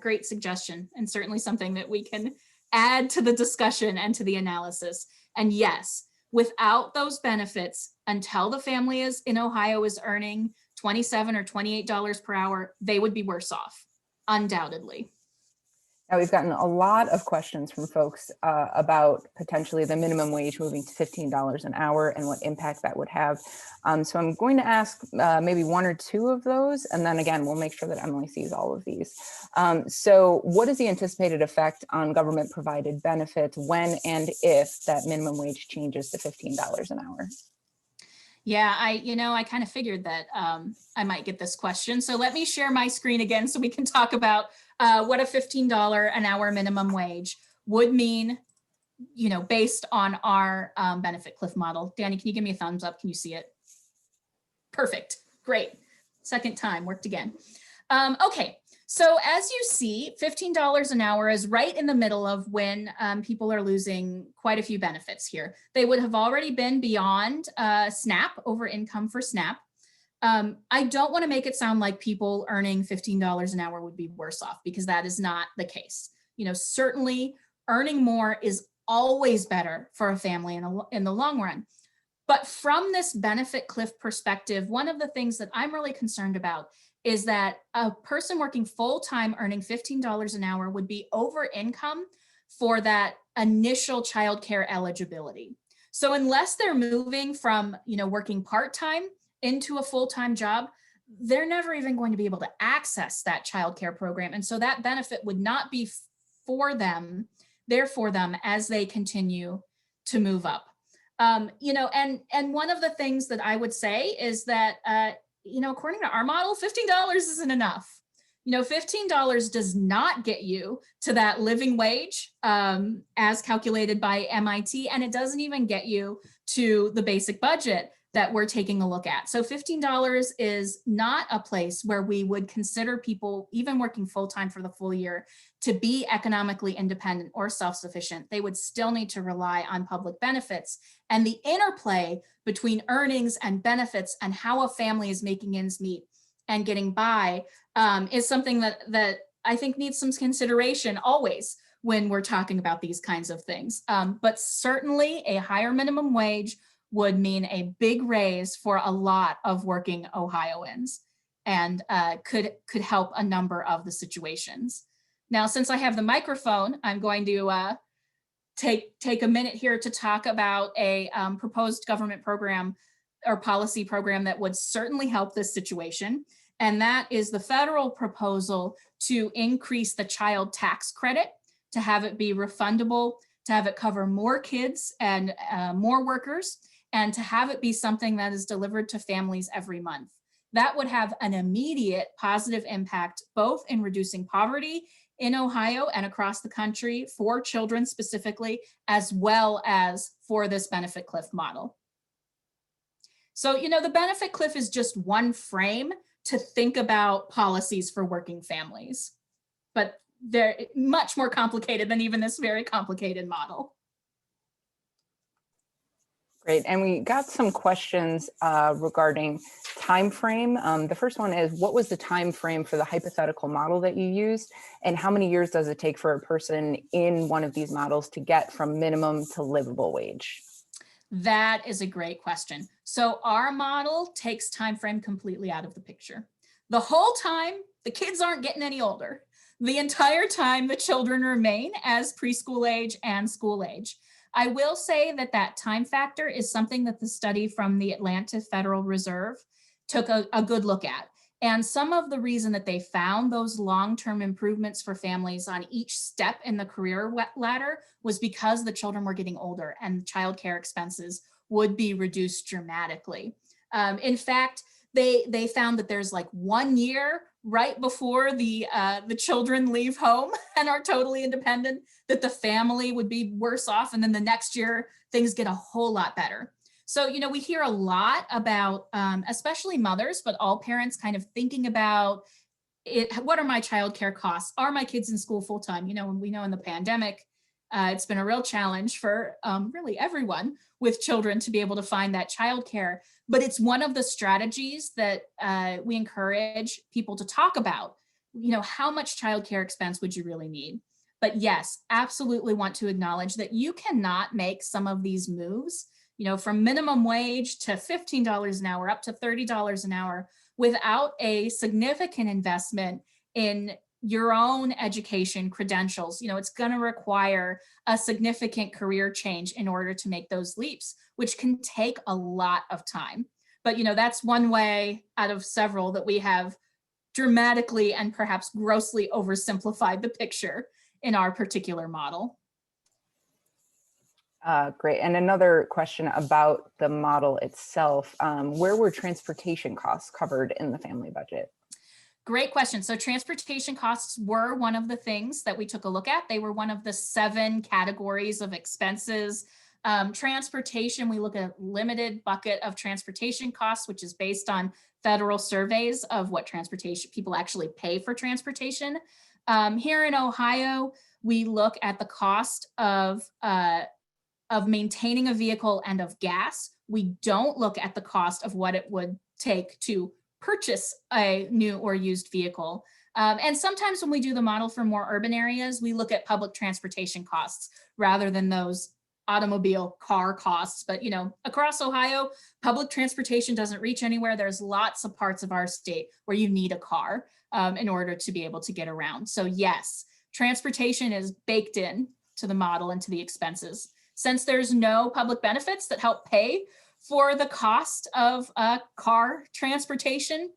Great suggestion, and certainly something that we can add to the discussion and to the analysis. And yes, without those benefits, until the family in Ohio is earning $27 or $28 per hour, they would be worse off, undoubtedly. Now, we've gotten a lot of questions from folks about potentially the minimum wage moving to $15 an hour and what impact that would have. So I'm going to ask maybe one or two of those, and then again, we'll make sure that Emily sees all of these. So what is the anticipated effect on government provided benefits when and if that minimum wage changes to $15 an hour? Yeah, I kind of figured that I might get this question. So let me share my screen again so we can talk about what a $15 an hour minimum wage would mean, based on our benefit cliff model. Danny, can you give me a thumbs up? Can you see it? Perfect. Great. Second time, worked again. Okay. So as you see, $15 an hour is right in the middle of when people are losing quite a few benefits here. They would have already been beyond SNAP, over income for SNAP. I don't want to make it sound like people earning $15 an hour would be worse off, because that is not the case. Certainly earning more is always better for a family in the long run. But from this benefit cliff perspective, one of the things that I'm really concerned about is that a person working full-time earning $15 an hour would be over income for that initial childcare eligibility. So unless they're moving from, working part-time into a full-time job, they're never even going to be able to access that childcare program. And so that benefit would not be for them, there for them as they continue to move up. And one of the things that I would say is that, according to our model, $15 isn't enough. $15 does not get you to that living wage as calculated by MIT, and it doesn't even get you to the basic budget that we're taking a look at. So $15 is not a place where we would consider people, even working full-time for the full year, to be economically independent or self-sufficient. They would still need to rely on public benefits. And the interplay between earnings and benefits and how a family is making ends meet and getting by is something that I think needs some consideration always when we're talking about these kinds of things. But certainly a higher minimum wage would mean a big raise for a lot of working Ohioans, and could help a number of the situations. Now, since I have the microphone, I'm going to take a minute here to talk about a proposed government program or policy program that would certainly help this situation. And that is the federal proposal to increase the child tax credit, to have it be refundable, to have it cover more kids and more workers, and to have it be something that is delivered to families every month. That would have an immediate positive impact, both in reducing poverty in Ohio and across the country for children specifically, as well as for this benefit cliff model. So, the benefit cliff is just one frame to think about policies for working families, but they're much more complicated than even this very complicated model. Great, and we got some questions regarding time frame. The first one is, what was the time frame for the hypothetical model that you used, and how many years does it take for a person in one of these models to get from minimum to livable wage? That is a great question. So our model takes time frame completely out of the picture. The whole time, the kids aren't getting any older. The entire time, the children remain as preschool age and school age. I will say that that time factor is something that the study from the Atlanta Federal Reserve took a good look at. And some of the reason that they found those long-term improvements for families on each step in the career ladder was because the children were getting older and childcare expenses would be reduced dramatically. In fact, they found that there's like 1 year right before the children leave home and are totally independent, that the family would be worse off. And then the next year, things get a whole lot better. So, you know, we hear a lot about, especially mothers, but all parents kind of thinking about it. What are my childcare costs? Are my kids in school full time? You know, and we know in the pandemic, it's been a real challenge for really everyone with children to be able to find that childcare. But it's one of the strategies that we encourage people to talk about. You know, how much childcare expense would you really need? But yes, absolutely want to acknowledge that you cannot make some of these moves, you know, from minimum wage to $15 an hour up to $30 an hour without a significant investment in your own education credentials. You know, it's going to require a significant career change in order to make those leaps, which can take a lot of time. But, you know, that's one way out of several that we have dramatically and perhaps grossly oversimplified the picture in our particular model. Great. And another question about the model itself. Where were transportation costs covered in the family budget? Great question. So transportation costs were one of the things that we took a look at. They were one of the 7 categories of expenses. Transportation, we look at limited bucket of transportation costs, which is based on federal surveys of what transportation people actually pay for transportation. Here in Ohio, we look at the cost of maintaining a vehicle and of gas. We don't look at the cost of what it would take to purchase a new or used vehicle. And sometimes when we do the model for more urban areas, we look at public transportation costs rather than those automobile car costs. But, you know, across Ohio, public transportation doesn't reach anywhere. There's lots of parts of our state where you need a car in order to be able to get around. So yes, transportation is baked in to the model and to the expenses. Since there's no public benefits that help pay for the cost of car transportation,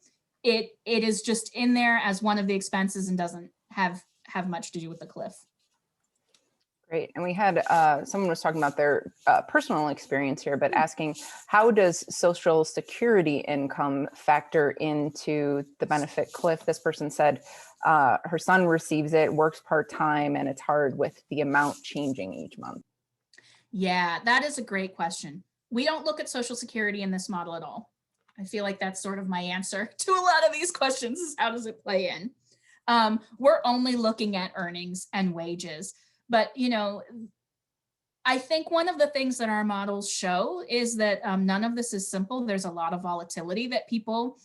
it is just in there as one of the expenses and doesn't have much to do with the cliff. Great. And we had someone was talking about their personal experience here, but asking, how does Social Security income factor into the benefit cliff? This person said her son receives it, works part-time, and it's hard with the amount changing each month. Yeah, that is a great question. We don't look at Social Security in this model at all. I feel like that's sort of my answer to a lot of these questions is how does it play in? We're only looking at earnings and wages. But, you know, I think one of the things that our models show is that none of this is simple. There's a lot of volatility that people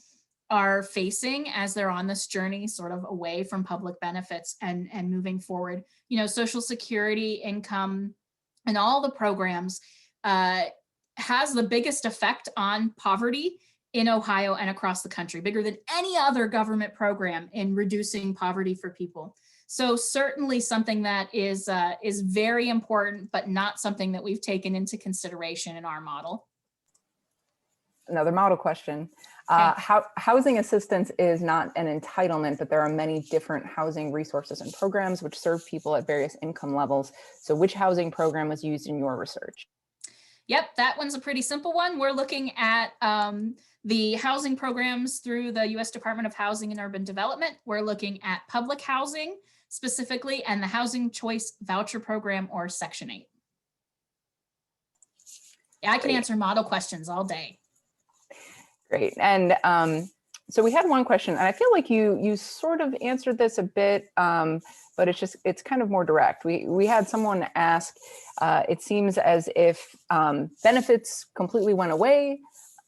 are facing as they're on this journey sort of away from public benefits and moving forward. You know, Social Security income and all the programs has the biggest effect on poverty in Ohio and across the country, bigger than any other government program in reducing poverty for people. So certainly something that is very important, but not something that we've taken into consideration in our model. Another model question. Housing assistance is not an entitlement, but there are many different housing resources and programs which serve people at various income levels. So which housing program was used in your research? Yep, that one's a pretty simple one. We're looking at the housing programs through the U.S. Department of Housing and Urban Development. We're looking at public housing specifically and the Housing Choice Voucher Program, or Section 8. Yeah, I can answer model questions all day. Great. And so we had one question, and I feel like you sort of answered this a bit, but it's kind of more direct. We had someone ask, it seems as if benefits completely went away.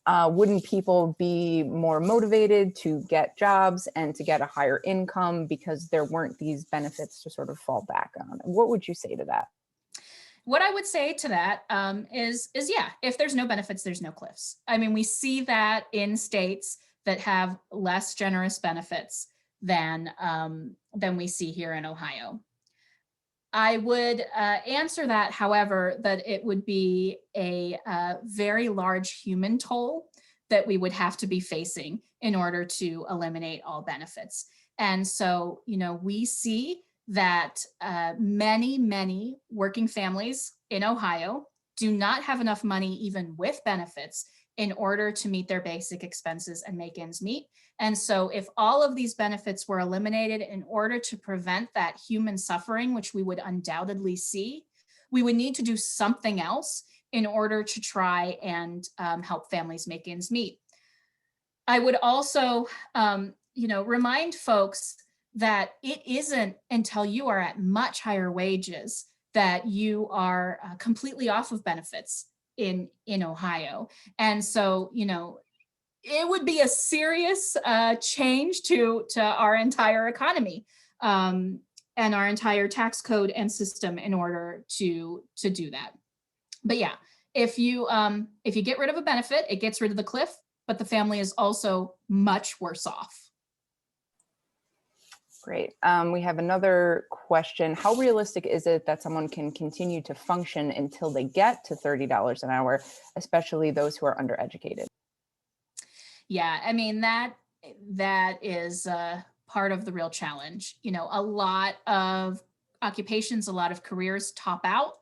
Wouldn't people be more motivated to get jobs and to get a higher income because there weren't these benefits to sort of fall back on? What would you say to that? What I would say to that is yeah, if there's no benefits, there's no cliffs. I mean, we see that in states that have less generous benefits than we see here in Ohio. I would answer that, however, that it would be a very large human toll that we would have to be facing in order to eliminate all benefits. And so, we see that many working families in Ohio do not have enough money, even with benefits, in order to meet their basic expenses and make ends meet. And so if all of these benefits were eliminated in order to prevent that human suffering, which we would undoubtedly see, we would need to do something else in order to try and help families make ends meet. I would also, remind folks that it isn't until you are at much higher wages that you are completely off of benefits in Ohio. And so, it would be a serious change to our entire economy and our entire tax code and system in order to do that. But yeah, if you get rid of a benefit, it gets rid of the cliff, but the family is also much worse off. Great. We have another question. How realistic is it that someone can continue to function until they get to $30 an hour, especially those who are undereducated? Yeah, I mean, that is part of the real challenge. A lot of occupations, a lot of careers top out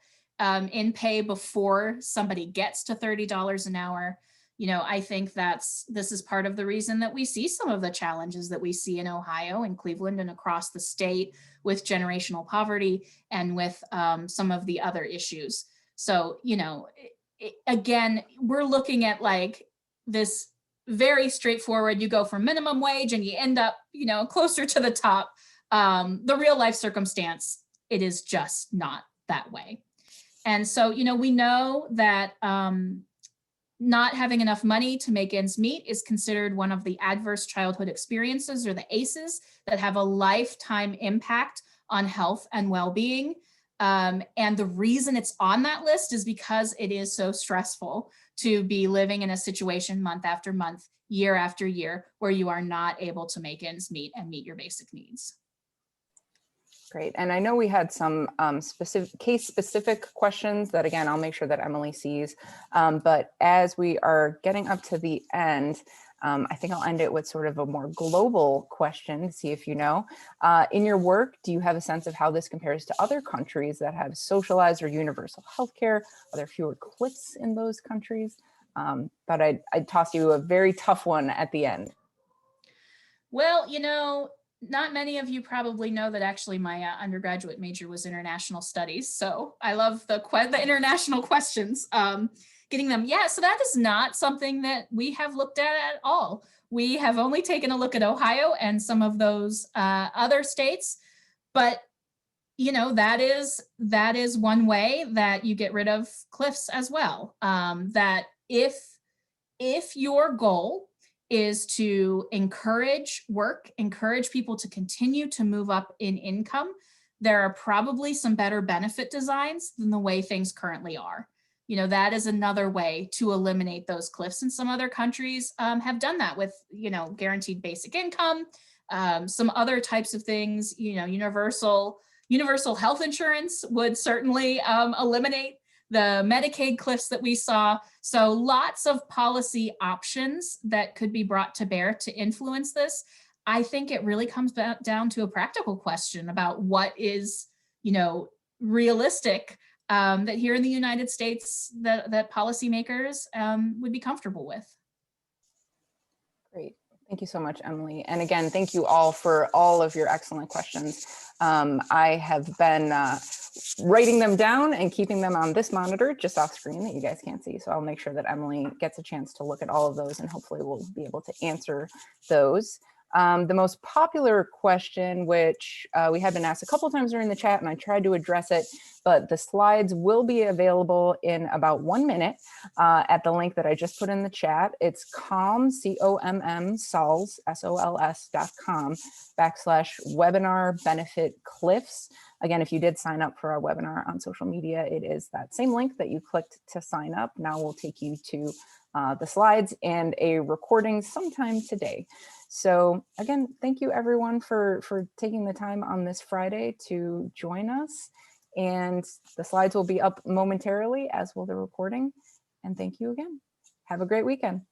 in pay before somebody gets to $30 an hour. I think this is part of the reason that we see some of the challenges that we see in Ohio and Cleveland and across the state with generational poverty and with some of the other issues. So, again, we're looking at like this very straightforward, you go for minimum wage and you end up, closer to the top. The real life circumstance, it is just not that way. And so, we know that not having enough money to make ends meet is considered one of the adverse childhood experiences, or the ACEs, that have a lifetime impact on health and well-being. And the reason it's on that list is because it is so stressful to be living in a situation month after month, year after year, where you are not able to make ends meet and meet your basic needs. Great. And I know we had some case-specific questions that, again, I'll make sure that Emily sees. But as we are getting up to the end, I think I'll end it with sort of a more global question to see if you know. In your work, do you have a sense of how this compares to other countries that have socialized or universal healthcare? Are there fewer cliffs in those countries? But I'd toss you a very tough one at the end. Well, not many of you probably know that actually my undergraduate major was international studies. So I love the international questions, getting them. Yeah, so that is not something that we have looked at all. We have only taken a look at Ohio and some of those other states. But, that is one way that you get rid of cliffs as well. That if your goal is to encourage work, encourage people to continue to move up in income, there are probably some better benefit designs than the way things currently are. That is another way to eliminate those cliffs. And some other countries have done that with, guaranteed basic income, some other types of things. Universal health insurance would certainly eliminate the Medicaid cliffs that we saw. So lots of policy options that could be brought to bear to influence this. I think it really comes down to a practical question about what is, realistic that here in the United States that policymakers would be comfortable with. Great. Thank you so much, Emily. And again, thank you all for all of your excellent questions. I have been writing them down and keeping them on this monitor just off screen that you guys can't see. So I'll make sure that Emily gets a chance to look at all of those, and hopefully we'll be able to answer those. The most popular question, which we have been asked a couple times during the chat, and I tried to address it, but the slides will be available in about 1 minute at the link that I just put in the chat. It's sols, SOLS.com /webinar benefit cliffs. Again, if you did sign up for our webinar on social media, it is that same link that you clicked to sign up. Now we'll take you to the slides and a recording sometime today. So again, thank you everyone for taking the time on this Friday to join us. And the slides will be up momentarily, as will the recording. And thank you again. Have a great weekend.